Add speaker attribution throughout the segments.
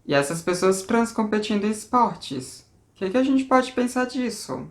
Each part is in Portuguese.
Speaker 1: E essas pessoas trans competindo em esportes. O que a gente pode pensar disso?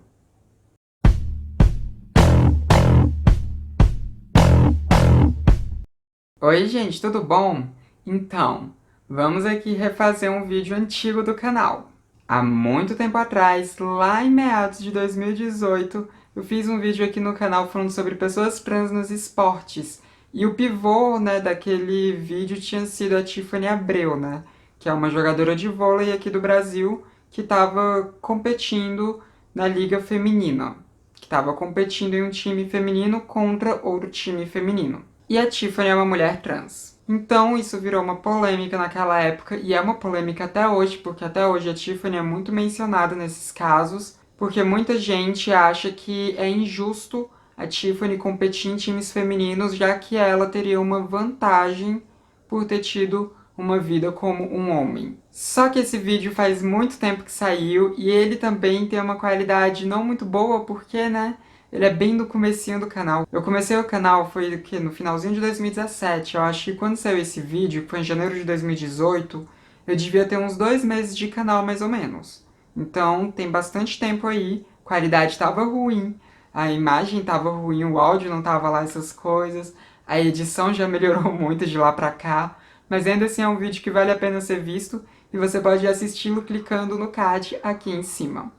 Speaker 1: Oi, gente, tudo bom? Então, vamos aqui refazer um vídeo antigo do canal. Há muito tempo atrás, lá em meados de 2018, eu fiz um vídeo aqui no canal falando sobre pessoas trans nos esportes. E o pivô, né, daquele vídeo tinha sido a Tiffany Abreu, né? Que é uma jogadora de vôlei aqui do Brasil que estava competindo na Liga Feminina. Que estava competindo em um time feminino contra outro time feminino. E a Tiffany é uma mulher trans. Então isso virou uma polêmica naquela época, e é uma polêmica até hoje, porque até hoje a Tiffany é muito mencionada nesses casos, porque muita gente acha que é injusto a Tiffany competir em times femininos, já que ela teria uma vantagem por ter tido uma vida como um homem. Só que esse vídeo faz muito tempo que saiu, e ele também tem uma qualidade não muito boa, porque, né, ele é bem do comecinho do canal. Eu comecei o canal foi no finalzinho de 2017. Eu acho que quando saiu esse vídeo, que foi em janeiro de 2018, eu devia ter uns 2 meses de canal mais ou menos. Então tem bastante tempo aí, a qualidade estava ruim, a imagem estava ruim, o áudio não estava lá essas coisas, a edição já melhorou muito de lá pra cá, mas ainda assim é um vídeo que vale a pena ser visto e você pode assisti-lo clicando no card aqui em cima.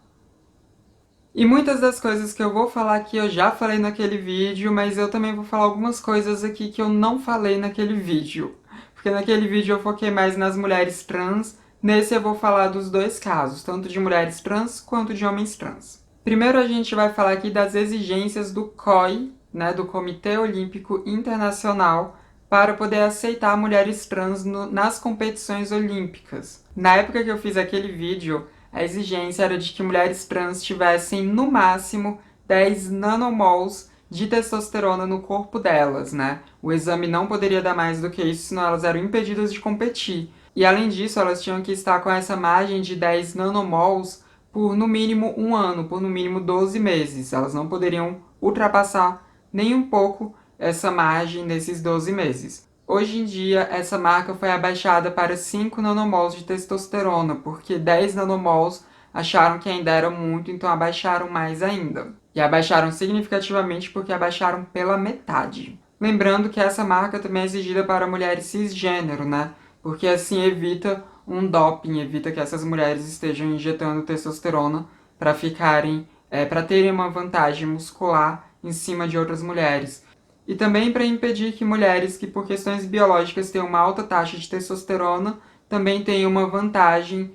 Speaker 1: E muitas das coisas que eu vou falar aqui eu já falei naquele vídeo, mas eu também vou falar algumas coisas aqui que eu não falei naquele vídeo. Porque naquele vídeo eu foquei mais nas mulheres trans, nesse eu vou falar dos dois casos, tanto de mulheres trans quanto de homens trans. Primeiro a gente vai falar aqui das exigências do COI, né, do Comitê Olímpico Internacional, para poder aceitar mulheres trans nas competições olímpicas. Na época que eu fiz aquele vídeo, a exigência era de que mulheres trans tivessem, no máximo, 10 nanomols de testosterona no corpo delas, né? O exame não poderia dar mais do que isso, senão elas eram impedidas de competir. E além disso, elas tinham que estar com essa margem de 10 nanomols por no mínimo um ano, por no mínimo 12 meses. Elas não poderiam ultrapassar nem um pouco essa margem nesses 12 meses. Hoje em dia, essa marca foi abaixada para 5 nanomols de testosterona, porque 10 nanomols acharam que ainda era muito, então abaixaram mais ainda. E abaixaram significativamente porque abaixaram pela metade. Lembrando que essa marca também é exigida para mulheres cisgênero, né? Porque assim evita um doping, evita que essas mulheres estejam injetando testosterona para ficarem, para terem uma vantagem muscular em cima de outras mulheres. E também para impedir que mulheres que por questões biológicas têm uma alta taxa de testosterona também tenham uma vantagem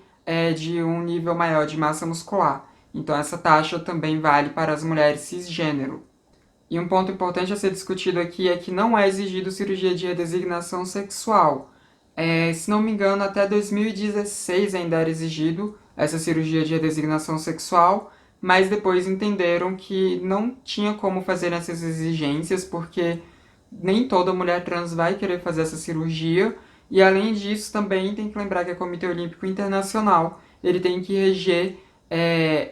Speaker 1: de um nível maior de massa muscular. Então essa taxa também vale para as mulheres cisgênero. E um ponto importante a ser discutido aqui é que não é exigido cirurgia de redesignação sexual. Se não me engano, até 2016 ainda era exigido essa cirurgia de redesignação sexual, mas depois entenderam que não tinha como fazer essas exigências, porque nem toda mulher trans vai querer fazer essa cirurgia, e além disso também tem que lembrar que o Comitê Olímpico Internacional ele tem que reger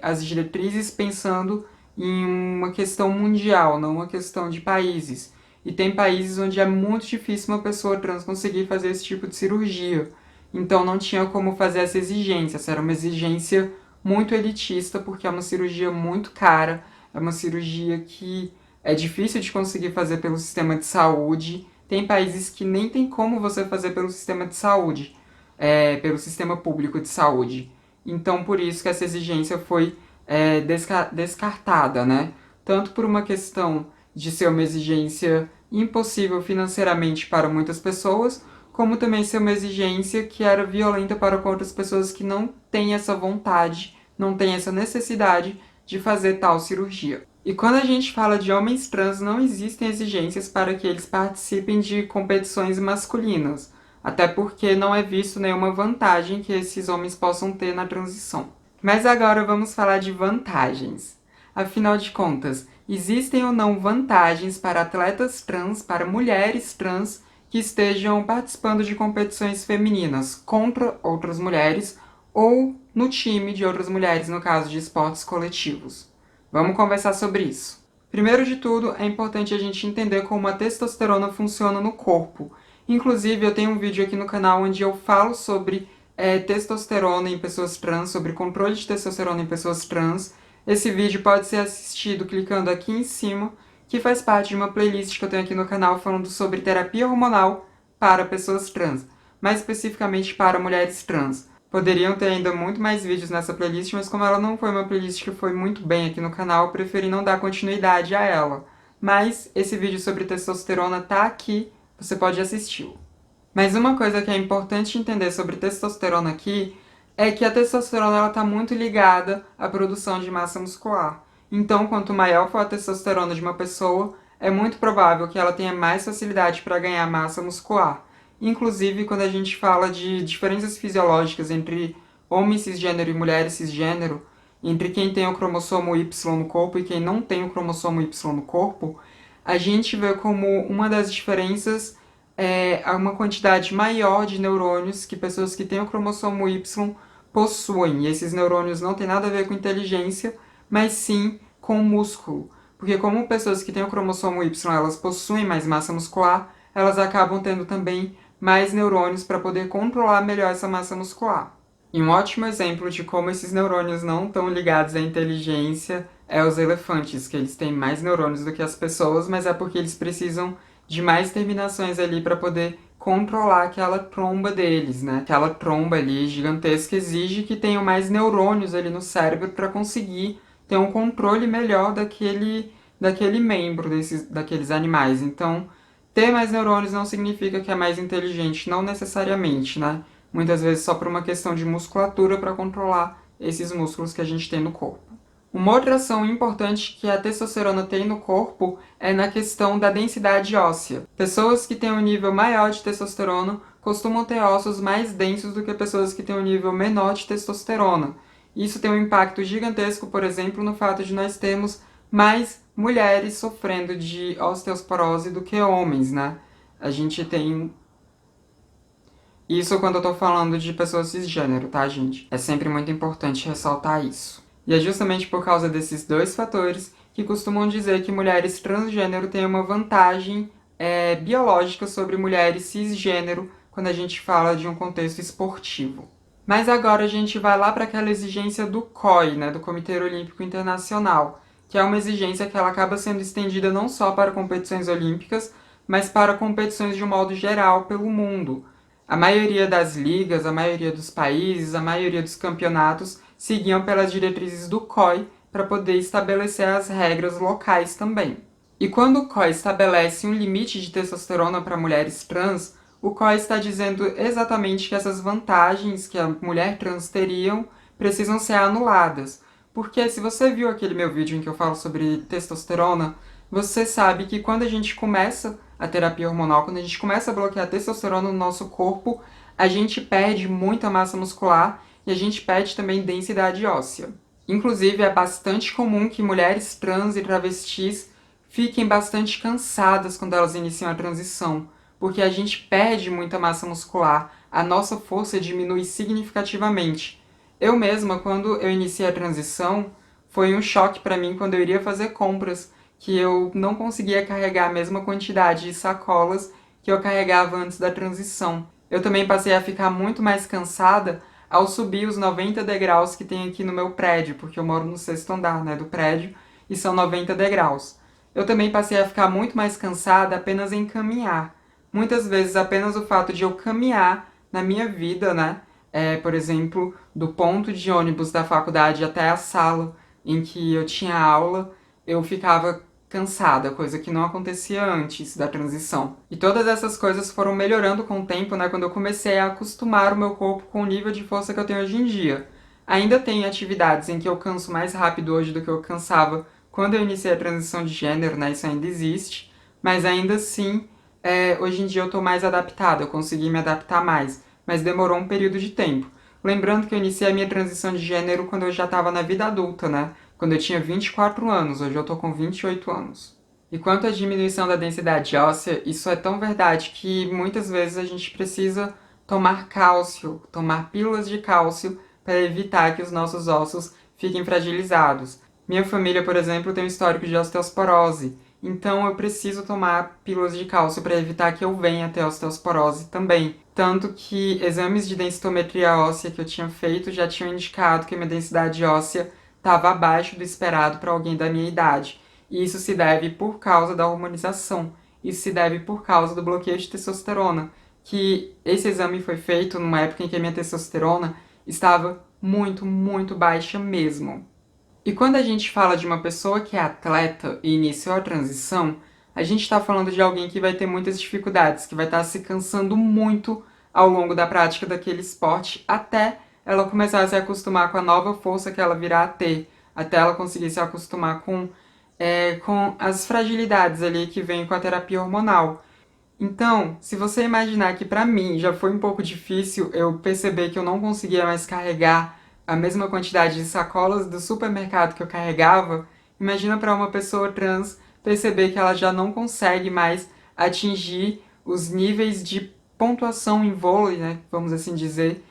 Speaker 1: as diretrizes pensando em uma questão mundial, não uma questão de países. E tem países onde é muito difícil uma pessoa trans conseguir fazer esse tipo de cirurgia. Então não tinha como fazer essa exigência. Essa era uma exigência muito elitista, porque é uma cirurgia muito cara, é uma cirurgia que é difícil de conseguir fazer pelo sistema de saúde. Tem países que nem tem como você fazer pelo sistema de saúde, pelo sistema público de saúde. Então por isso que essa exigência foi descartada, né? Tanto por uma questão de ser uma exigência impossível financeiramente para muitas pessoas, como também ser uma exigência que era violenta para outras pessoas que não têm essa vontade, não têm essa necessidade de fazer tal cirurgia. E quando a gente fala de homens trans, não existem exigências para que eles participem de competições masculinas, até porque não é visto nenhuma vantagem que esses homens possam ter na transição. Mas agora vamos falar de vantagens. Afinal de contas, existem ou não vantagens para atletas trans, para mulheres trans que estejam participando de competições femininas contra outras mulheres ou no time de outras mulheres, no caso de esportes coletivos? Vamos conversar sobre isso. Primeiro de tudo, é importante a gente entender como a testosterona funciona no corpo. Inclusive, eu tenho um vídeo aqui no canal onde eu falo sobre testosterona em pessoas trans, sobre controle de testosterona em pessoas trans. Esse vídeo pode ser assistido clicando aqui em cima, que faz parte de uma playlist que eu tenho aqui no canal falando sobre terapia hormonal para pessoas trans, mais especificamente para mulheres trans. Poderiam ter ainda muito mais vídeos nessa playlist, mas como ela não foi uma playlist que foi muito bem aqui no canal, eu preferi não dar continuidade a ela. Mas esse vídeo sobre testosterona tá aqui, você pode assistir. Mas uma coisa que é importante entender sobre testosterona aqui é que a testosterona está muito ligada à produção de massa muscular. Então, quanto maior for a testosterona de uma pessoa, é muito provável que ela tenha mais facilidade para ganhar massa muscular. Inclusive, quando a gente fala de diferenças fisiológicas entre homem cisgênero e mulher cisgênero, entre quem tem o cromossomo Y no corpo e quem não tem o cromossomo Y no corpo, a gente vê como uma das diferenças é uma quantidade maior de neurônios que pessoas que têm o cromossomo Y possuem. E esses neurônios não têm nada a ver com inteligência, mas sim com músculo. Porque como pessoas que têm o cromossomo Y elas possuem mais massa muscular, elas acabam tendo também mais neurônios para poder controlar melhor essa massa muscular. E um ótimo exemplo de como esses neurônios não estão ligados à inteligência é os elefantes, que eles têm mais neurônios do que as pessoas, mas é porque eles precisam de mais terminações ali para poder controlar aquela tromba deles, né? Aquela tromba ali gigantesca exige que tenham mais neurônios ali no cérebro para conseguir ter um controle melhor daquele membro daqueles animais. Então, ter mais neurônios não significa que é mais inteligente, não necessariamente, né? Muitas vezes só por uma questão de musculatura para controlar esses músculos que a gente tem no corpo. Uma outra ação importante que a testosterona tem no corpo é na questão da densidade óssea. Pessoas que têm um nível maior de testosterona costumam ter ossos mais densos do que pessoas que têm um nível menor de testosterona. Isso tem um impacto gigantesco, por exemplo, no fato de nós termos mais mulheres sofrendo de osteoporose do que homens, né? A gente tem isso quando eu tô falando de pessoas cisgênero, tá, gente? É sempre muito importante ressaltar isso. E é justamente por causa desses dois fatores que costumam dizer que mulheres transgênero têm uma vantagem biológica sobre mulheres cisgênero quando a gente fala de um contexto esportivo. Mas agora a gente vai lá para aquela exigência do COI, né, do Comitê Olímpico Internacional, que é uma exigência que ela acaba sendo estendida não só para competições olímpicas, mas para competições de um modo geral pelo mundo. A maioria das ligas, a maioria dos países, a maioria dos campeonatos seguiam pelas diretrizes do COI para poder estabelecer as regras locais também. E quando o COI estabelece um limite de testosterona para mulheres trans, o COI está dizendo exatamente que essas vantagens que a mulher trans teriam precisam ser anuladas. Porque se você viu aquele meu vídeo em que eu falo sobre testosterona, você sabe que quando a gente começa a terapia hormonal, quando a gente começa a bloquear a testosterona no nosso corpo, a gente perde muita massa muscular e a gente perde também densidade óssea. Inclusive, é bastante comum que mulheres trans e travestis fiquem bastante cansadas quando elas iniciam a transição, porque a gente perde muita massa muscular, a nossa força diminui significativamente. Eu mesma, quando eu iniciei a transição, foi um choque para mim quando eu iria fazer compras, que eu não conseguia carregar a mesma quantidade de sacolas que eu carregava antes da transição. Eu também passei a ficar muito mais cansada ao subir os 90 degraus que tem aqui no meu prédio, porque eu moro no 6º andar, né, do prédio, e são 90 degraus. Eu também passei a ficar muito mais cansada apenas em caminhar. Muitas vezes apenas o fato de eu caminhar na minha vida, né, por exemplo, do ponto de ônibus da faculdade até a sala em que eu tinha aula, eu ficava cansada, coisa que não acontecia antes da transição. E todas essas coisas foram melhorando com o tempo, né, quando eu comecei a acostumar o meu corpo com o nível de força que eu tenho hoje em dia. Ainda tem atividades em que eu canso mais rápido hoje do que eu cansava quando eu iniciei a transição de gênero, né, isso ainda existe, mas ainda assim, hoje em dia eu tô mais adaptada, eu consegui me adaptar mais, mas demorou um período de tempo. Lembrando que eu iniciei a minha transição de gênero quando eu já estava na vida adulta, né? Quando eu tinha 24 anos, hoje eu tô com 28 anos. E quanto à diminuição da densidade óssea, isso é tão verdade que muitas vezes a gente precisa tomar cálcio, tomar pílulas de cálcio para evitar que os nossos ossos fiquem fragilizados. Minha família, por exemplo, tem um histórico de osteoporose, então eu preciso tomar pílulas de cálcio para evitar que eu venha ter osteoporose também. tanto que exames de densitometria óssea que eu tinha feito já tinham indicado que a minha densidade óssea estava abaixo do esperado para alguém da minha idade. E isso se deve por causa da hormonização, isso se deve por causa do bloqueio de testosterona, que esse exame foi feito numa época em que a minha testosterona estava muito, muito baixa mesmo. E quando a gente fala de uma pessoa que é atleta e iniciou a transição, a gente está falando de alguém que vai ter muitas dificuldades, que vai estar se cansando muito ao longo da prática daquele esporte, até ela começar a se acostumar com a nova força que ela virá a ter, até ela conseguir se acostumar com as fragilidades ali que vem com a terapia hormonal. Então, se você imaginar que pra mim já foi um pouco difícil eu perceber que eu não conseguia mais carregar a mesma quantidade de sacolas do supermercado que eu carregava, imagina pra uma pessoa trans perceber que ela já não consegue mais atingir os níveis de pontuação em vôlei, né, vamos assim dizer,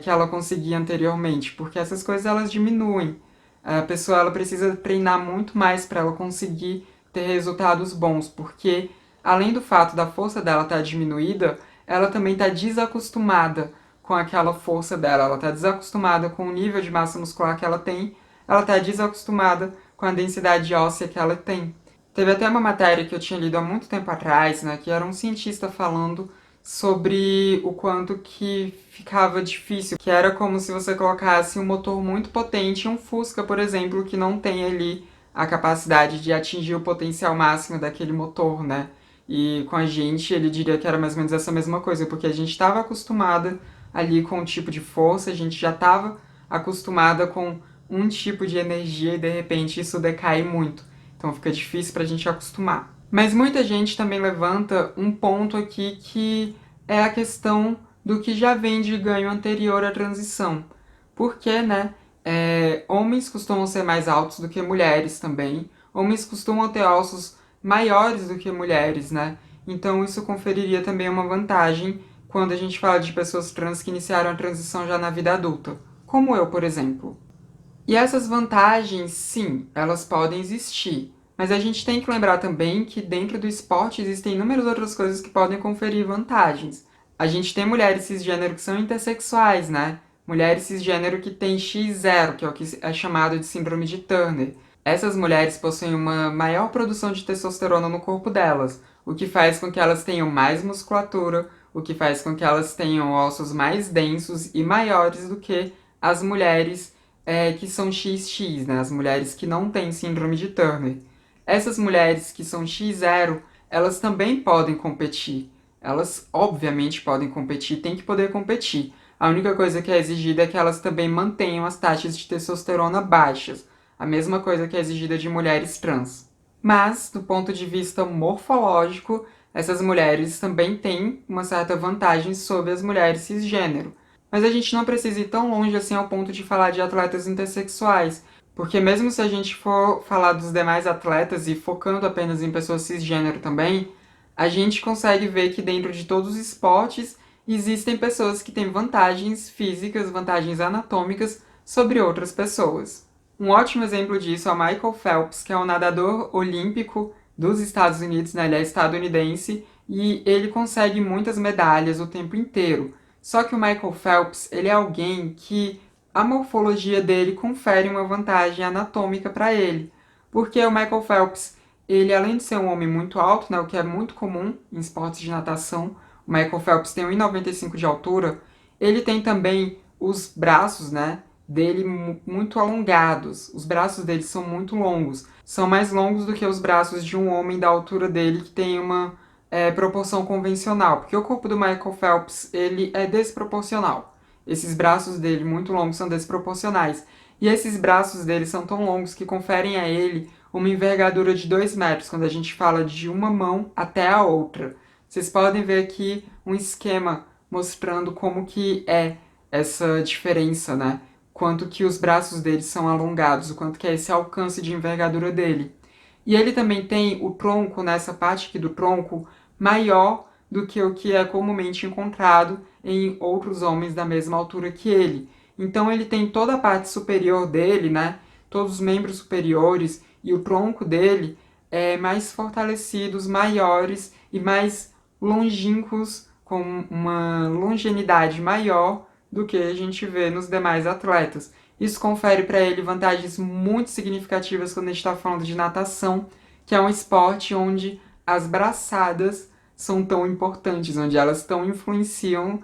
Speaker 1: que ela conseguia anteriormente, porque essas coisas elas diminuem. A pessoa ela precisa treinar muito mais para ela conseguir ter resultados bons, porque além do fato da força dela estar diminuída, ela também está desacostumada com aquela força dela, ela está desacostumada com o nível de massa muscular que ela tem, ela está desacostumada com a densidade óssea que ela tem. Teve até uma matéria que eu tinha lido há muito tempo atrás, né, que era um cientista falando sobre o quanto que ficava difícil, que era como se você colocasse um motor muito potente em um Fusca, por exemplo, que não tem ali a capacidade de atingir o potencial máximo daquele motor, né? E com a gente, ele diria que era mais ou menos essa mesma coisa, porque a gente estava acostumada ali com um tipo de força, a gente já estava acostumada com um tipo de energia e de repente isso decai muito. Então fica difícil para a gente acostumar. Mas muita gente também levanta um ponto aqui que é a questão do que já vem de ganho anterior à transição. Porque, né, homens costumam ser mais altos do que mulheres também. Homens costumam ter ossos maiores do que mulheres, né? Então isso conferiria também uma vantagem quando a gente fala de pessoas trans que iniciaram a transição já na vida adulta. Como eu, por exemplo. E essas vantagens, sim, elas podem existir. Mas a gente tem que lembrar também que dentro do esporte existem inúmeras outras coisas que podem conferir vantagens. A gente tem mulheres cisgênero que são intersexuais, né? Mulheres cisgênero que têm X0, que é o que é chamado de síndrome de Turner. Essas mulheres possuem uma maior produção de testosterona no corpo delas, o que faz com que elas tenham mais musculatura, o que faz com que elas tenham ossos mais densos e maiores do que as mulheres que são XX, né? As mulheres que não têm síndrome de Turner. Essas mulheres que são X0, elas também podem competir. Elas, obviamente, podem competir, têm que poder competir. A única coisa que é exigida é que elas também mantenham as taxas de testosterona baixas. A mesma coisa que é exigida de mulheres trans. Mas, do ponto de vista morfológico, essas mulheres também têm uma certa vantagem sobre as mulheres cisgênero. Mas a gente não precisa ir tão longe assim ao ponto de falar de atletas intersexuais, porque mesmo se a gente for falar dos demais atletas e focando apenas em pessoas cisgênero também, a gente consegue ver que dentro de todos os esportes existem pessoas que têm vantagens físicas, vantagens anatômicas sobre outras pessoas. Um ótimo exemplo disso é o Michael Phelps, que é um nadador olímpico dos Estados Unidos, né? Ele é estadunidense e ele consegue muitas medalhas o tempo inteiro. Só que o Michael Phelps, ele é alguém que a morfologia dele confere uma vantagem anatômica para ele. Porque o Michael Phelps, ele além de ser um homem muito alto, né, o que é muito comum em esportes de natação, o Michael Phelps tem 1,95 de altura, ele tem também os braços, né, dele muito alongados. Os braços dele são muito longos. São mais longos do que os braços de um homem da altura dele que tem uma proporção convencional, porque o corpo do Michael Phelps ele é desproporcional. Esses braços dele muito longos são desproporcionais. E esses braços dele são tão longos que conferem a ele uma envergadura de 2 metros, quando a gente fala de uma mão até a outra. Vocês podem ver aqui um esquema mostrando como que é essa diferença, né? Quanto que os braços dele são alongados, o quanto que é esse alcance de envergadura dele. E ele também tem o tronco, nessa parte aqui do tronco, maior do que o que é comumente encontrado em outros homens da mesma altura que ele. Então ele tem toda a parte superior dele, né? Todos os membros superiores e o tronco dele mais fortalecidos, maiores e mais longínquos com uma longevidade maior do que a gente vê nos demais atletas. Isso confere para ele vantagens muito significativas quando a gente está falando de natação, que é um esporte onde as braçadas são tão importantes, onde elas tão influenciam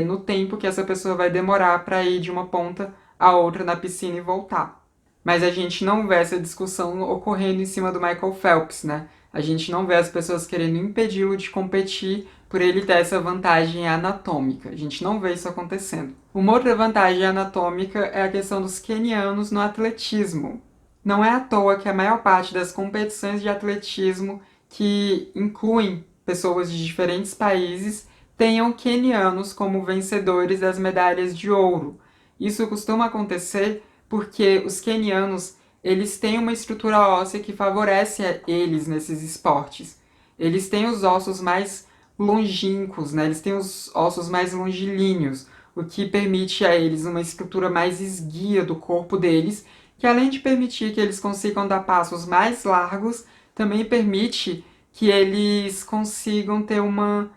Speaker 1: no tempo que essa pessoa vai demorar para ir de uma ponta a outra na piscina e voltar. Mas a gente não vê essa discussão ocorrendo em cima do Michael Phelps, né? A gente não vê as pessoas querendo impedi-lo de competir por ele ter essa vantagem anatômica. A gente não vê isso acontecendo. Uma outra vantagem anatômica é a questão dos quenianos no atletismo. Não é à toa que a maior parte das competições de atletismo que incluem pessoas de diferentes países tenham quenianos como vencedores das medalhas de ouro. Isso costuma acontecer porque os quenianos eles têm uma estrutura óssea que favorece a eles nesses esportes. Eles têm os ossos mais longínquos, né? Eles têm os ossos mais longilíneos, o que permite a eles uma estrutura mais esguia do corpo deles, que além de permitir que eles consigam dar passos mais largos, também permite que eles consigam ter uma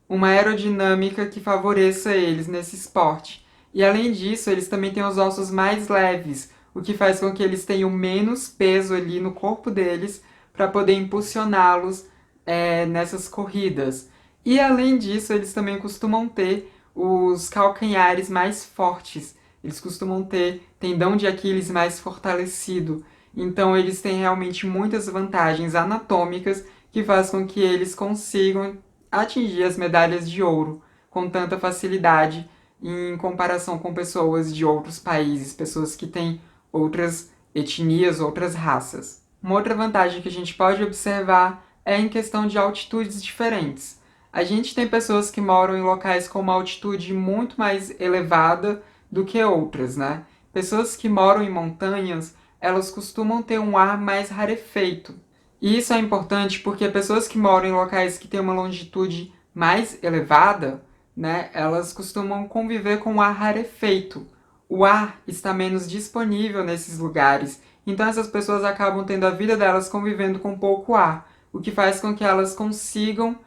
Speaker 1: aerodinâmica que favoreça eles nesse esporte. E além disso, eles também têm os ossos mais leves, o que faz com que eles tenham menos peso ali no corpo deles para poder impulsioná-los nessas corridas. E além disso, eles também costumam ter os calcanhares mais fortes. Eles costumam ter tendão de Aquiles mais fortalecido. Então eles têm realmente muitas vantagens anatômicas que faz com que eles consigam atingir as medalhas de ouro com tanta facilidade em comparação com pessoas de outros países, pessoas que têm outras etnias, outras raças. Uma outra vantagem que a gente pode observar é em questão de altitudes diferentes. A gente tem pessoas que moram em locais com uma altitude muito mais elevada do que outras, né? Pessoas que moram em montanhas, elas costumam ter um ar mais rarefeito. E isso é importante porque pessoas que moram em locais que têm uma longitude mais elevada, né, elas costumam conviver com o ar rarefeito. O ar está menos disponível nesses lugares, então essas pessoas acabam tendo a vida delas convivendo com pouco ar, o que faz com que elas consigam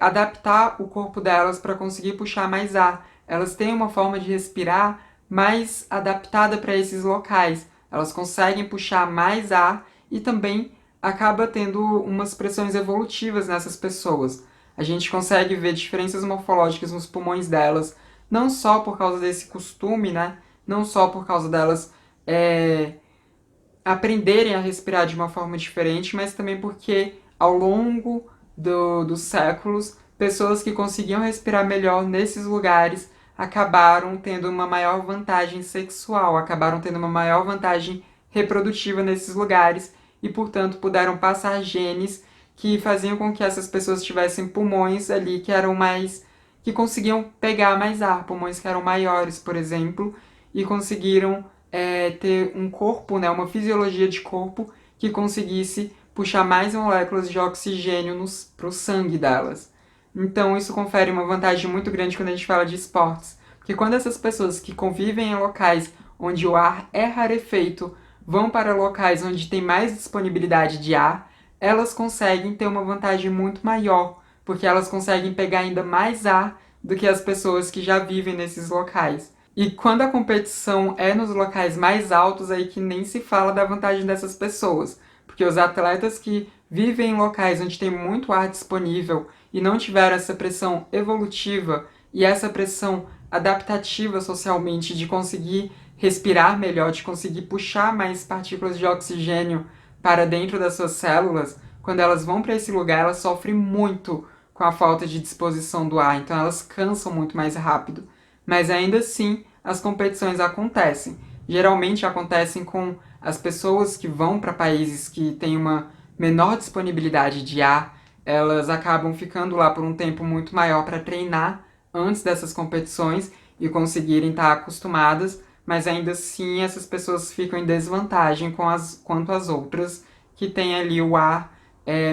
Speaker 1: adaptar o corpo delas para conseguir puxar mais ar. Elas têm uma forma de respirar mais adaptada para esses locais. Elas conseguem puxar mais ar e também acaba tendo umas pressões evolutivas nessas pessoas. A gente consegue ver diferenças morfológicas nos pulmões delas, não só por causa desse costume, né? Não só por causa delas aprenderem a respirar de uma forma diferente, mas também porque ao longo dos séculos, pessoas que conseguiam respirar melhor nesses lugares acabaram tendo uma maior vantagem sexual, acabaram tendo uma maior vantagem reprodutiva nesses lugares e, portanto, puderam passar genes que faziam com que essas pessoas tivessem pulmões ali que eram mais... que conseguiam pegar mais ar, pulmões que eram maiores, por exemplo, e conseguiram ter um corpo, né, uma fisiologia de corpo que conseguisse puxar mais moléculas de oxigênio para o sangue delas. Então isso confere uma vantagem muito grande quando a gente fala de esportes, porque quando essas pessoas que convivem em locais onde o ar é rarefeito vão para locais onde tem mais disponibilidade de ar, elas conseguem ter uma vantagem muito maior, porque elas conseguem pegar ainda mais ar do que as pessoas que já vivem nesses locais. E quando a competição é nos locais mais altos, aí que nem se fala da vantagem dessas pessoas. Porque os atletas que vivem em locais onde tem muito ar disponível e não tiveram essa pressão evolutiva e essa pressão adaptativa socialmente de conseguir respirar melhor, de conseguir puxar mais partículas de oxigênio para dentro das suas células, quando elas vão para esse lugar, elas sofrem muito com a falta de disposição do ar, então elas cansam muito mais rápido. Mas ainda assim, as competições acontecem. Geralmente acontecem com as pessoas que vão para países que têm uma menor disponibilidade de ar, elas acabam ficando lá por um tempo muito maior para treinar antes dessas competições e conseguirem estar acostumadas, mas ainda assim essas pessoas ficam em desvantagem quanto às outras que têm ali o ar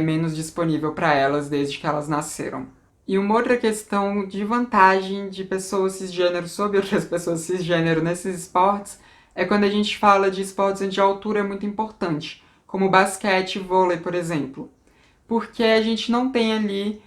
Speaker 1: menos disponível para elas desde que elas nasceram. E uma outra questão de vantagem de pessoas cisgênero sobre outras pessoas cisgênero nesses esportes é quando a gente fala de esportes onde a altura é muito importante, como basquete e vôlei, por exemplo. Porque a gente não tem ali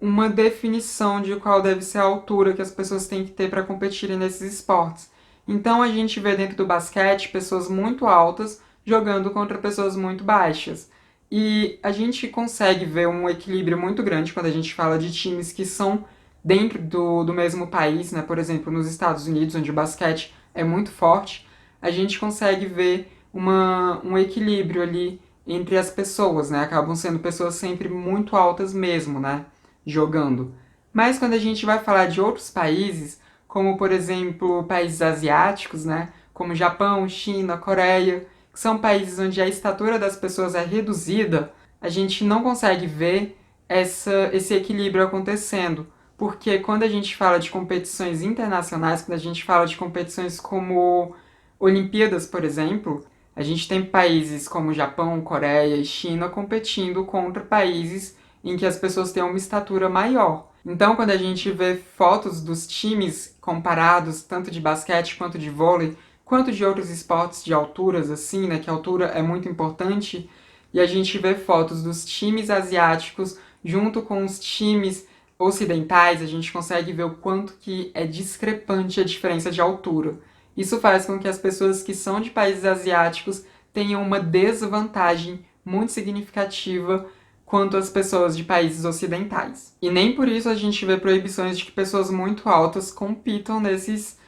Speaker 1: uma definição de qual deve ser a altura que as pessoas têm que ter para competirem nesses esportes. Então a gente vê dentro do basquete pessoas muito altas jogando contra pessoas muito baixas. E a gente consegue ver um equilíbrio muito grande quando a gente fala de times que são dentro do mesmo país, né? Por exemplo, nos Estados Unidos, onde o basquete é muito forte, a gente consegue ver um equilíbrio ali entre as pessoas, né? Acabam sendo pessoas sempre muito altas mesmo, né? Jogando. Mas quando a gente vai falar de outros países, como por exemplo países asiáticos, né? Como Japão, China, Coreia, que são países onde a estatura das pessoas é reduzida, a gente não consegue ver esse equilíbrio acontecendo. Porque quando a gente fala de competições internacionais, quando a gente fala de competições como Olimpíadas, por exemplo, a gente tem países como Japão, Coreia e China competindo contra países em que as pessoas têm uma estatura maior. Então, quando a gente vê fotos dos times comparados, tanto de basquete quanto de vôlei, quanto de outros esportes de alturas, assim, né, que a altura é muito importante, e a gente vê fotos dos times asiáticos junto com os times ocidentais, a gente consegue ver o quanto que é discrepante a diferença de altura. Isso faz com que as pessoas que são de países asiáticos tenham uma desvantagem muito significativa quanto às pessoas de países ocidentais. E nem por isso a gente vê proibições de que pessoas muito altas compitam nesses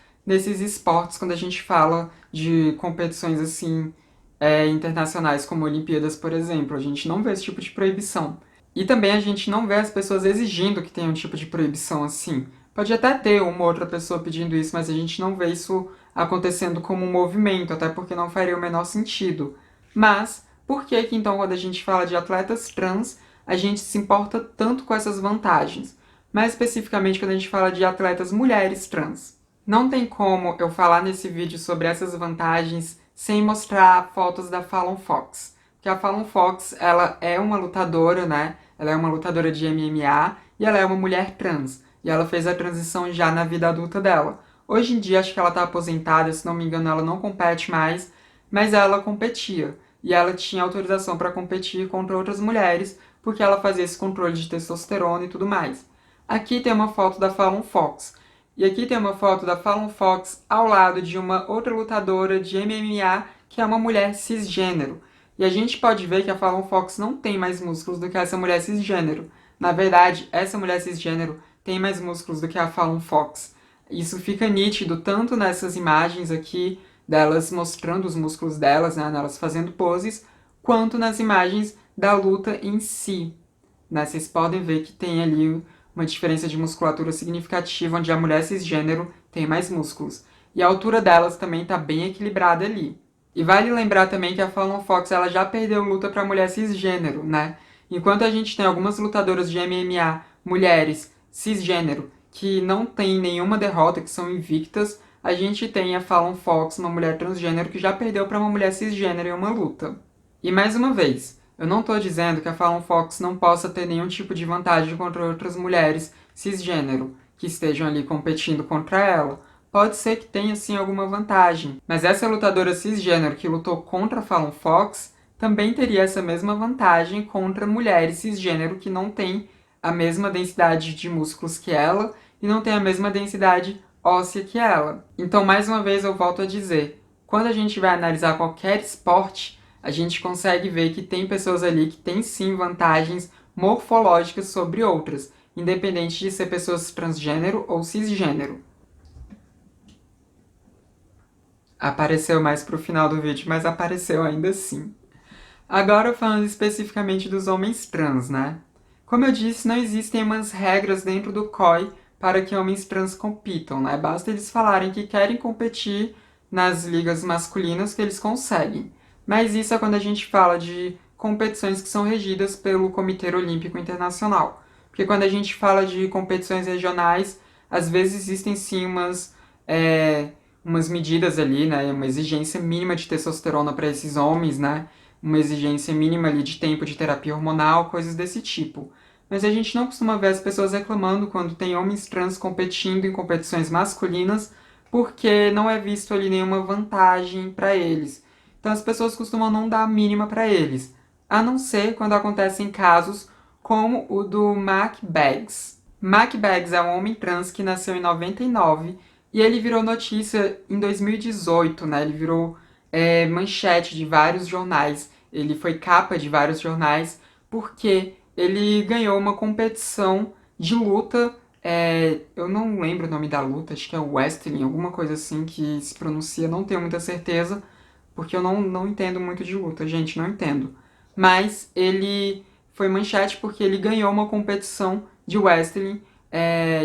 Speaker 1: esportes quando a gente fala de competições assim internacionais como Olimpíadas, por exemplo. A gente não vê esse tipo de proibição. E também a gente não vê as pessoas exigindo que tenha um tipo de proibição assim. Pode até ter uma outra pessoa pedindo isso, mas a gente não vê isso acontecendo como um movimento, até porque não faria o menor sentido. Mas, por que que então quando a gente fala de atletas trans, a gente se importa tanto com essas vantagens? Mais especificamente quando a gente fala de atletas mulheres trans. Não tem como eu falar nesse vídeo sobre essas vantagens sem mostrar fotos da Fallon Fox. Porque a Fallon Fox, ela é uma lutadora, né? Ela é uma lutadora de MMA e ela é uma mulher trans. E ela fez a transição já na vida adulta dela. Hoje em dia, acho que ela tá aposentada, se não me engano, ela não compete mais, mas ela competia. E ela tinha autorização para competir contra outras mulheres, porque ela fazia esse controle de testosterona e tudo mais. Aqui tem uma foto da Fallon Fox. E aqui tem uma foto da Fallon Fox ao lado de uma outra lutadora de MMA, que é uma mulher cisgênero. E a gente pode ver que a Fallon Fox não tem mais músculos do que essa mulher cisgênero. Na verdade, essa mulher cisgênero tem mais músculos do que a Fallon Fox. Isso fica nítido tanto nessas imagens aqui, delas mostrando os músculos delas, né, elas fazendo poses, quanto nas imagens da luta em si. Né? Vocês podem ver que tem ali uma diferença de musculatura significativa, onde a mulher cisgênero tem mais músculos. E a altura delas também está bem equilibrada ali. E vale lembrar também que a Fallon Fox ela já perdeu luta para mulher cisgênero, né? Enquanto a gente tem algumas lutadoras de MMA, mulheres cisgênero, que não tem nenhuma derrota, que são invictas, a gente tem a Fallon Fox, uma mulher transgênero, que já perdeu para uma mulher cisgênero em uma luta. E mais uma vez, eu não estou dizendo que a Fallon Fox não possa ter nenhum tipo de vantagem contra outras mulheres cisgênero que estejam ali competindo contra ela. Pode ser que tenha sim alguma vantagem, mas essa lutadora cisgênero que lutou contra a Fallon Fox também teria essa mesma vantagem contra mulheres cisgênero que não têm a mesma densidade de músculos que ela e não têm a mesma densidade óssea que ela. Então, mais uma vez, eu volto a dizer, quando a gente vai analisar qualquer esporte, a gente consegue ver que tem pessoas ali que têm sim vantagens morfológicas sobre outras, independente de ser pessoas transgênero ou cisgênero. Apareceu mais pro final do vídeo, mas apareceu ainda assim. Agora falando especificamente dos homens trans, né? Como eu disse, não existem umas regras dentro do COI para que homens trans compitam, né? Basta eles falarem que querem competir nas ligas masculinas que eles conseguem. Mas isso é quando a gente fala de competições que são regidas pelo Comitê Olímpico Internacional. Porque quando a gente fala de competições regionais, às vezes existem sim umas medidas ali, né? Uma exigência mínima de testosterona para esses homens, né? Uma exigência mínima ali de tempo de terapia hormonal, coisas desse tipo. Mas a gente não costuma ver as pessoas reclamando quando tem homens trans competindo em competições masculinas, porque não é visto ali nenhuma vantagem para eles. Então as pessoas costumam não dar a mínima para eles, a não ser quando acontecem casos como o do Mack Beggs. Mack Beggs é um homem trans que nasceu em 99 e ele virou notícia em 2018, né? Ele virou manchete de vários jornais, ele foi capa de vários jornais porque ele ganhou uma competição de luta, eu não lembro o nome da luta, acho que é wrestling, alguma coisa assim que se pronuncia, não tenho muita certeza, porque eu não entendo muito de luta, gente, não entendo. Mas ele foi manchete porque ele ganhou uma competição de wrestling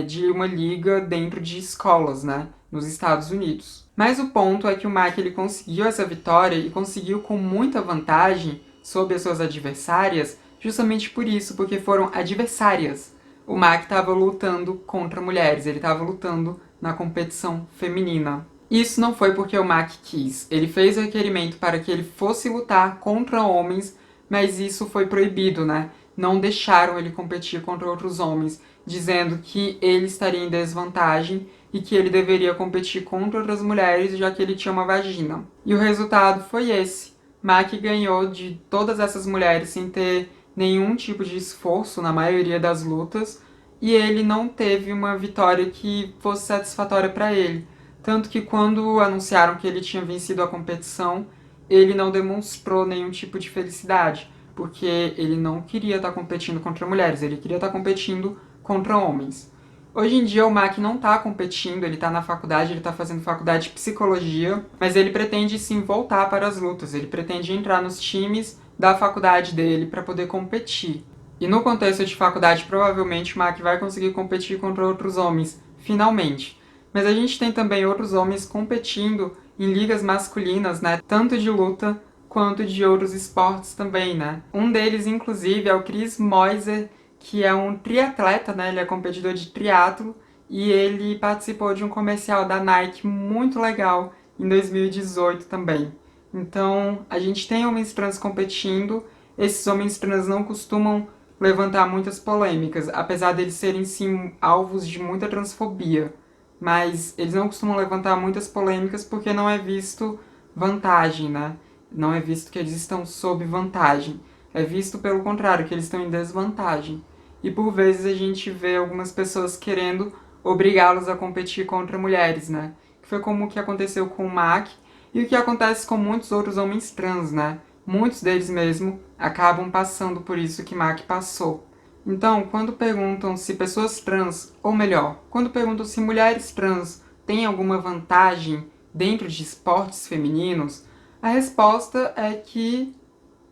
Speaker 1: de uma liga dentro de escolas, né, nos Estados Unidos. Mas o ponto é que o Mack ele conseguiu essa vitória e conseguiu com muita vantagem sobre as suas adversárias, justamente por isso, porque foram adversárias. O Mack estava lutando contra mulheres, ele estava lutando na competição feminina. Isso não foi porque o Mack quis. Ele fez o requerimento para que ele fosse lutar contra homens, mas isso foi proibido, né? Não deixaram ele competir contra outros homens, dizendo que ele estaria em desvantagem e que ele deveria competir contra outras mulheres, já que ele tinha uma vagina. E o resultado foi esse. Mack ganhou de todas essas mulheres sem ter nenhum tipo de esforço na maioria das lutas, e ele não teve uma vitória que fosse satisfatória para ele. Tanto que quando anunciaram que ele tinha vencido a competição, ele não demonstrou nenhum tipo de felicidade, porque ele não queria estar competindo contra mulheres, ele queria estar competindo contra homens. Hoje em dia o Mack não está competindo, ele está na faculdade, ele está fazendo faculdade de psicologia, mas ele pretende sim voltar para as lutas, ele pretende entrar nos times da faculdade dele para poder competir. E no contexto de faculdade, provavelmente o Mack vai conseguir competir contra outros homens, finalmente. Mas a gente tem também outros homens competindo em ligas masculinas, né? Tanto de luta quanto de outros esportes também, né? Um deles, inclusive, é o Chris Moiser, que é um triatleta, né? Ele é competidor de triatlo e ele participou de um comercial da Nike muito legal em 2018 também. Então, a gente tem homens trans competindo, esses homens trans não costumam levantar muitas polêmicas, apesar deles serem, sim, alvos de muita transfobia. Mas eles não costumam levantar muitas polêmicas porque não é visto vantagem, né? Não é visto que eles estão sob vantagem. É visto, pelo contrário, que eles estão em desvantagem. E por vezes a gente vê algumas pessoas querendo obrigá-los a competir contra mulheres, né? Que foi como o que aconteceu com o Mack e o que acontece com muitos outros homens trans, né? Muitos deles mesmo acabam passando por isso que Mack passou. Então, quando perguntam se pessoas trans, ou melhor, quando perguntam se mulheres trans têm alguma vantagem dentro de esportes femininos, a resposta é que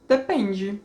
Speaker 1: depende.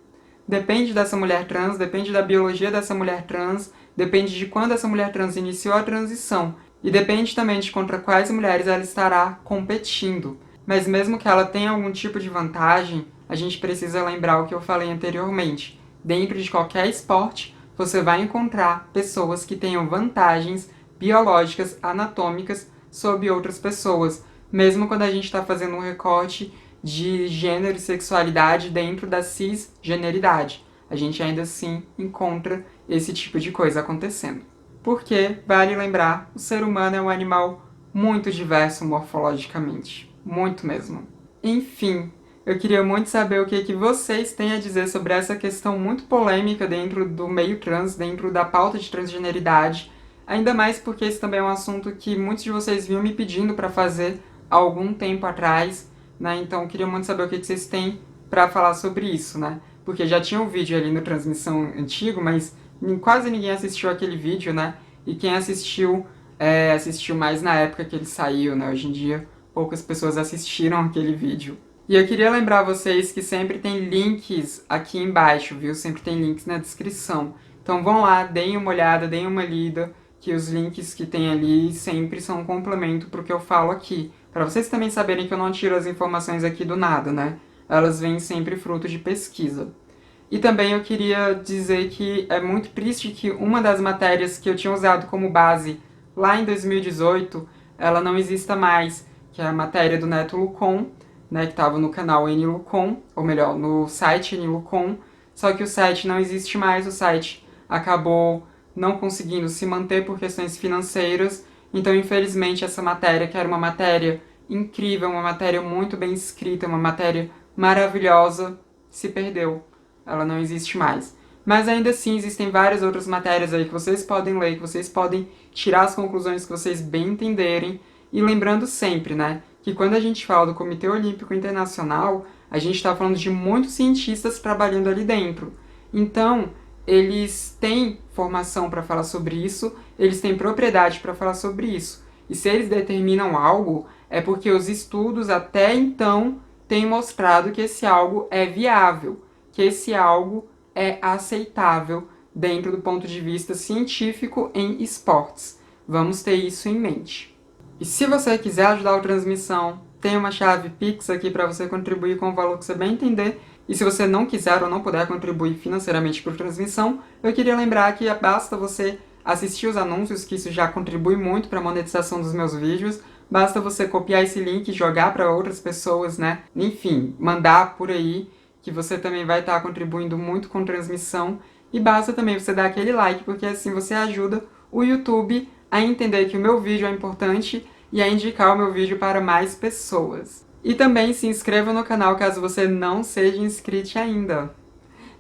Speaker 1: Depende dessa mulher trans, depende da biologia dessa mulher trans, depende de quando essa mulher trans iniciou a transição e depende também de contra quais mulheres ela estará competindo. Mas mesmo que ela tenha algum tipo de vantagem, a gente precisa lembrar o que eu falei anteriormente. Dentro de qualquer esporte, você vai encontrar pessoas que tenham vantagens biológicas, anatômicas, sobre outras pessoas, mesmo quando a gente está fazendo um recorte de gênero e sexualidade dentro da cisgeneridade. A gente ainda assim encontra esse tipo de coisa acontecendo. Porque, vale lembrar, o ser humano é um animal muito diverso morfologicamente. Muito mesmo. Enfim, eu queria muito saber o que vocês têm a dizer sobre essa questão muito polêmica dentro do meio trans, dentro da pauta de transgeneridade, ainda mais porque esse também é um assunto que muitos de vocês vinham me pedindo para fazer há algum tempo atrás, né? Então eu queria muito saber o que vocês têm para falar sobre isso, né? Porque já tinha um vídeo ali no Transmissão antigo, mas quase ninguém assistiu aquele vídeo, né? E quem assistiu, assistiu mais na época que ele saiu, né? Hoje em dia, poucas pessoas assistiram aquele vídeo. E eu queria lembrar vocês que sempre tem links aqui embaixo, viu? Sempre tem links na descrição. Então vão lá, deem uma olhada, deem uma lida, que os links que tem ali sempre são um complemento para o que eu falo aqui. Para vocês também saberem que eu não tiro as informações aqui do nada, né? Elas vêm sempre fruto de pesquisa. E também eu queria dizer que é muito triste que uma das matérias que eu tinha usado como base lá em 2018, ela não exista mais, que é a matéria do Neto Lucon, né, que estava no canal NLucon, ou melhor, no site NLucon, só que o site não existe mais, o site acabou não conseguindo se manter por questões financeiras, então infelizmente essa matéria, que era uma matéria incrível, uma matéria muito bem escrita, uma matéria maravilhosa, se perdeu. Ela não existe mais. Mas ainda assim existem várias outras matérias aí que vocês podem ler, que vocês podem tirar as conclusões que vocês bem entenderem. E lembrando sempre, né, que quando a gente fala do Comitê Olímpico Internacional, a gente está falando de muitos cientistas trabalhando ali dentro. Então, eles têm formação para falar sobre isso, eles têm propriedade para falar sobre isso. E se eles determinam algo, é porque os estudos até então têm mostrado que esse algo é viável, que esse algo é aceitável dentro do ponto de vista científico em esportes. Vamos ter isso em mente. E se você quiser ajudar o Transmissão, tem uma chave Pix aqui para você contribuir com o valor que você bem entender. E se você não quiser ou não puder contribuir financeiramente para a Transmissão, eu queria lembrar que basta você assistir os anúncios, que isso já contribui muito para a monetização dos meus vídeos. Basta você copiar esse link e jogar para outras pessoas, né? Enfim, mandar por aí, que você também vai estar contribuindo muito com Transmissão. E basta também você dar aquele like, porque assim você ajuda o YouTube a entender que o meu vídeo é importante e a indicar o meu vídeo para mais pessoas. E também se inscreva no canal caso você não seja inscrito ainda.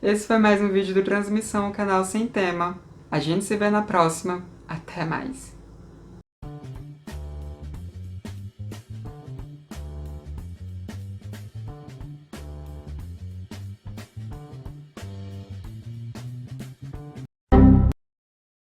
Speaker 1: Esse foi mais um vídeo do Transmissão, o canal sem tema. A gente se vê na próxima. Até mais!